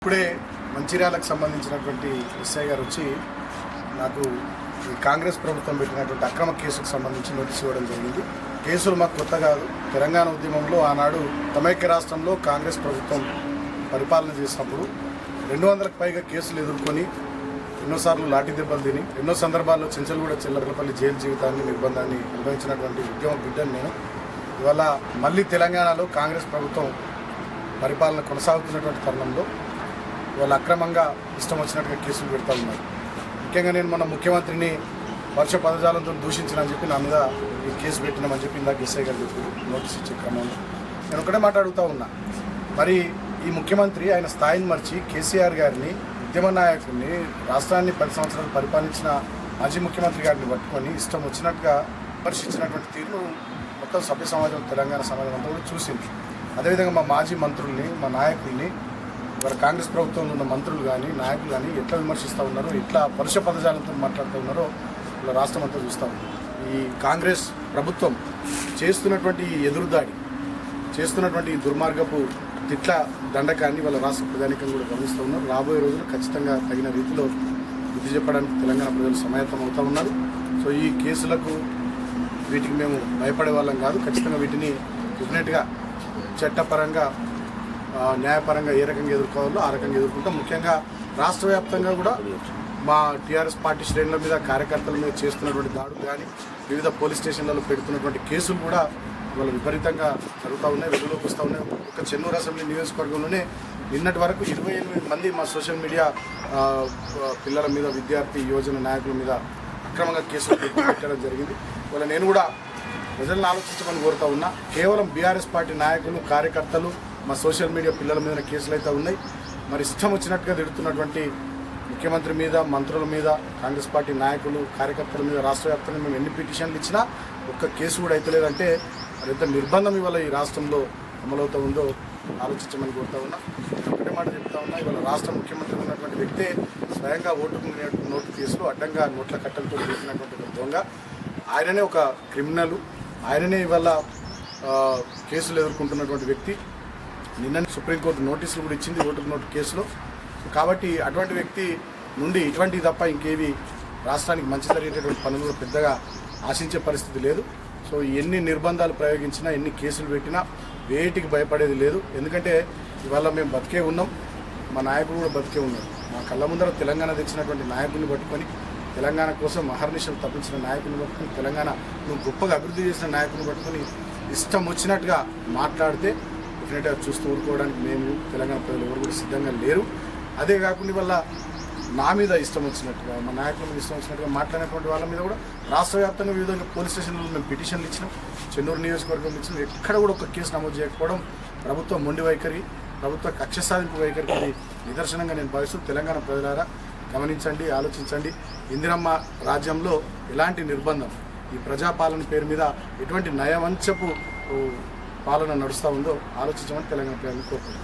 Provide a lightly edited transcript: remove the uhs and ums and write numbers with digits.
ఇప్పుడే మంచిర్యాలకు సంబంధించినటువంటి ఎస్ఐ గారు వచ్చి నాకు ఈ కాంగ్రెస్ ప్రభుత్వం పెట్టినటువంటి అక్రమ కేసుకు సంబంధించి నోటీస్ ఇవ్వడం జరిగింది. కేసులు మాకు కొత్త కాదు. తెలంగాణ ఉద్యమంలో ఆనాడు సమైక్య రాష్ట్రంలో కాంగ్రెస్ ప్రభుత్వం పరిపాలన చేసినప్పుడు 200కు పైగా కేసులు ఎదుర్కొని ఎన్నోసార్లు లాఠీ దెబ్బలు తిని ఎన్నో సందర్భాల్లో చెంచల్గూడ చిల్లరపల్లి జైలు జీవితాన్ని నిర్బంధాన్ని అనుభవించినటువంటి ఉద్యమ బిడ్డను నేను. ఇవాళ మళ్ళీ తెలంగాణలో కాంగ్రెస్ ప్రభుత్వం పరిపాలన కొనసాగుతున్నటువంటి తరుణంలో వాళ్ళు అక్రమంగా ఇష్టం వచ్చినట్టుగా కేసులు పెడతా ఉన్నారు. ముఖ్యంగా నేను మన ముఖ్యమంత్రిని వర్ష పదజాలంతో దూషించినని చెప్పి నా మీద ఈ కేసు పెట్టినామని చెప్పి ఇందాక ఎస్ఐ గారు చెప్పి నోటీస్ ఇచ్చే క్రమంలో నేను ఒకటే మాట్లాడుతూ ఉన్నా. మరి ఈ ముఖ్యమంత్రి ఆయన స్థాయిని మర్చి కేసీఆర్ గారిని, ఉద్యమ నాయకుడిని, రాష్ట్రాన్ని 10 సంవత్సరాలు పరిపాలించిన మాజీ ముఖ్యమంత్రి గారిని పట్టుకొని ఇష్టం వచ్చినట్టుగా విమర్శించినటువంటి తీరును మొత్తం సభ్య సమాజం, తెలంగాణ సమాజం అంతా కూడా చూసింది. అదేవిధంగా మా మాజీ మంత్రుల్ని, మా నాయకుల్ని, ఇవాళ కాంగ్రెస్ ప్రభుత్వంలో ఉన్న మంత్రులు కానీ నాయకులు కానీ ఎట్లా విమర్శిస్తూ ఉన్నారో, ఎట్లా పరుష పదజాలంతో మాట్లాడుతూ ఉన్నారో ఇలా రాష్ట్రం అంతా చూస్తూ ఉంది. ఈ కాంగ్రెస్ ప్రభుత్వం చేస్తున్నటువంటి ఎదురుదాడి, చేస్తున్నటువంటి దుర్మార్గపు తిట్ల దండకాన్ని వాళ్ళ రాష్ట్ర ప్రధానికం కూడా గమనిస్తూ ఉన్నారు. రాబోయే రోజులు ఖచ్చితంగా తగిన రీతిలో బుద్ధి చెప్పడానికి తెలంగాణ ప్రజలు సమాయత్తం అవుతూ ఉన్నారు. సో ఈ కేసులకు వీటికి మేము భయపడే వాళ్ళం కాదు. ఖచ్చితంగా వీటిని డెఫినెట్గా చట్టపరంగా, న్యాయపరంగా ఏ రకంగా ఎదుర్కోవాలో ఆ రకంగా ఎదుర్కొంటాం. ముఖ్యంగా రాష్ట్ర వ్యాప్తంగా కూడా మా టీఆర్ఎస్ పార్టీ శ్రేణుల మీద, కార్యకర్తల మీద చేస్తున్నటువంటి దాడులు కానీ, వివిధ పోలీస్ స్టేషన్లలో పెడుతున్నటువంటి కేసులు కూడా ఇవాళ విపరీతంగా జరుగుతూ ఉన్నాయి, వెలుగులోకి వస్తూ ఉన్నాయి. ఒక చెన్నూరు అసెంబ్లీ నియోజకవర్గంలోనే నిన్నటి వరకు 28 మంది మా సోషల్ మీడియా పిల్లల మీద, విద్యార్థి యువజన నాయకుల మీద అక్రమంగా కేసులు పెట్టడం జరిగింది. ఇవాళ నేను కూడా ప్రజలను ఆలోచించమని కోరుతూ ఉన్నా. కేవలం బీఆర్ఎస్ పార్టీ నాయకులు, కార్యకర్తలు, మా సోషల్ మీడియా పిల్లల మీద కేసులు అయితే ఉన్నాయి. మరి ఇష్టం వచ్చినట్టుగా తిడుతున్నటువంటి ముఖ్యమంత్రి మీద, మంత్రుల మీద, కాంగ్రెస్ పార్టీ నాయకులు, కార్యకర్తల మీద రాష్ట్ర వ్యాప్తంగా మేము ఎన్ని పిటిషన్లు ఇచ్చినా ఒక్క కేసు కూడా అయితే లేదంటే మరి ఎంత నిర్బంధం ఇవాళ ఈ రాష్ట్రంలో అమలవుతూ ఉందో ఆలోచించమని కోరుతా ఉన్నా. ఒకటే మాట చెప్తా ఉన్నా, ఇవాళ రాష్ట్ర ముఖ్యమంత్రి ఉన్నటువంటి వ్యక్తే స్వయంగా నోటు కేసులు అడ్డంగా నోట్ల కట్టలతో చేసినటువంటి దొంగ. ఆయననే ఒక క్రిమినల్, ఆయననే ఇవాళ కేసులు ఎదుర్కొంటున్నటువంటి వ్యక్తి. నిన్న సుప్రీంకోర్టు నోటీసులు కూడా ఇచ్చింది ఓటుకు నోటు కేసులో. కాబట్టి అటువంటి వ్యక్తి నుండి ఇటువంటివి తప్ప ఇంకేవి రాష్ట్రానికి మంచి జరిగేటటువంటి పనులు పెద్దగా ఆశించే పరిస్థితి లేదు. సో ఎన్ని నిర్బంధాలు ప్రయోగించినా, ఎన్ని కేసులు పెట్టినా వేటికి భయపడేది లేదు. ఎందుకంటే ఇవాళ మేము బతికే ఉన్నాం, మా నాయకుడు కూడా బతికే ఉన్నారు. మా కళ్ళ ముందర తెలంగాణ తెచ్చినటువంటి నాయకుడిని పట్టుకొని, తెలంగాణ కోసం అహర్నిశలు తప్పించిన నాయకుని పట్టుకొని, తెలంగాణ నువ్వు గొప్పగా అభివృద్ధి చేసిన నాయకుని పట్టుకొని ఇష్టం వచ్చినట్టుగా మాట్లాడితే డెఫినెట్గా చూస్తూ ఊరుకోవడానికి మేము, తెలంగాణ ప్రజలు ఎవరు కూడా సిద్ధంగా లేరు. అదే కాకుండా వల్ల నా మీద ఇష్టం వచ్చినట్టుగా, మా నాయకుల మీద ఇష్టం వచ్చినట్టుగా మాట్లాడినటువంటి వాళ్ళ మీద కూడా రాష్ట్ర వ్యాప్తంగా వివిధ పోలీస్ స్టేషన్లలో మేము పిటిషన్లు ఇచ్చినాం, చెన్నూరు నియోజకవర్గంలో ఇచ్చినాం. ఎక్కడ కూడా ఒక కేసు నమోదు చేయకపోవడం ప్రభుత్వ మొండి వైఖరి, ప్రభుత్వ కక్ష సాధింపు వైఖరికి నిదర్శనంగా నేను భావిస్తూ, తెలంగాణ ప్రజలారా గమనించండి, ఆలోచించండి. ఇందిరమ్మ రాజ్యంలో ఎలాంటి నిర్బంధం, ఈ ప్రజాపాలన పేరు మీద ఎటువంటి నయవంచపు పాలన నడుస్తూ ఉందో ఆలోచించమని తెలంగాణ ప్రజలను కోరుతున్నాను.